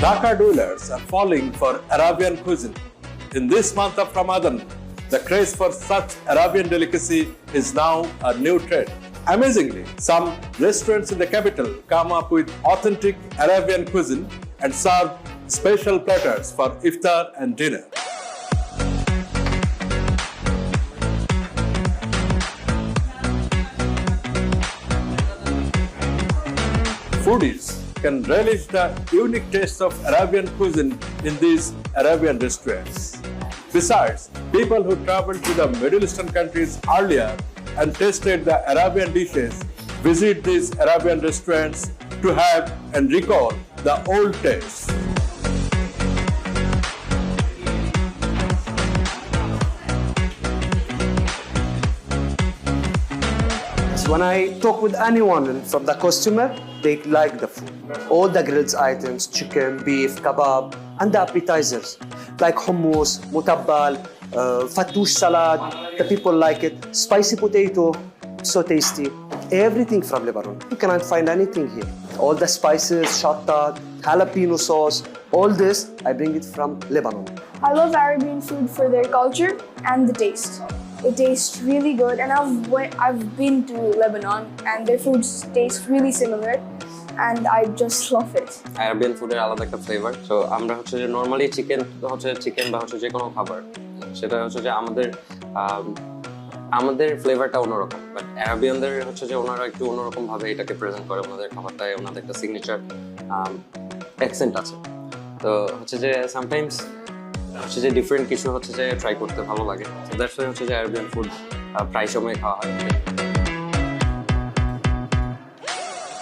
Dhaka dwellers are falling for Arabian cuisine. In this month of Ramadan, the craze for such Arabian delicacy is now a new trend. Amazingly, some restaurants in the capital come up with authentic Arabian cuisine and serve special platters for iftar and dinner. Foodies can relish the unique taste of Arabian cuisine in these Arabian restaurants. Besides, people who traveled to the Middle Eastern countries earlier and tasted the Arabian dishes visit these Arabian restaurants to have and recall the old tastes. When I talk with anyone from the customer, they like the food. All the grilled items, chicken, beef, kabab, and the appetizers like hummus, moutabal, fattoush salad. The people like it. Spicy potato, so tasty. Everything from Lebanon. You cannot find anything here. All the spices, shatta, jalapeno sauce, all this, I bring it from Lebanon. I love Arabian food for their culture and the taste. It tastes really good, and I've been to Lebanon and their food tastes really similar, and I just love it. Arabian food আলাদা একটা flavour. So আমরা হচ্ছে যে normally chicken বা হচ্ছে যে কোনো খাবার সেটা হচ্ছে যে আমাদের ফ্লেভারটা অন্যরকম, বাট অ্যারাবিয়ানদের হচ্ছে যে ওনারা একটু অন্যরকম ভাবে এটাকে প্রেজেন্ট করে। ওনাদের খাবারটায় ওনাদের একটা সিগনেচার অ্যাকসেন্ট আছে। তো হচ্ছে যে সামটাইমস হচ্ছে যে ডিফারেন্ট কিছু হচ্ছে যে ট্রাই করতে ভালো লাগে। সো দ্যাটস ওয়াই হচ্ছে যে আরবিয়ান ফুড প্রায় সময় খাওয়া হয়।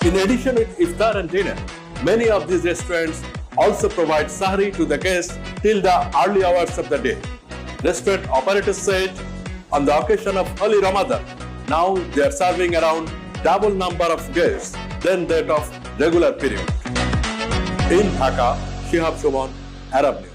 In addition with iftar and dinner, many of these restaurants also provide sahri to the guests till the early hours of the day. Restaurant operators said on the occasion of Holy Ramadan, now they are serving around double number of guests than that of regular period. In Dhaka, Shihab Suman, Arab News.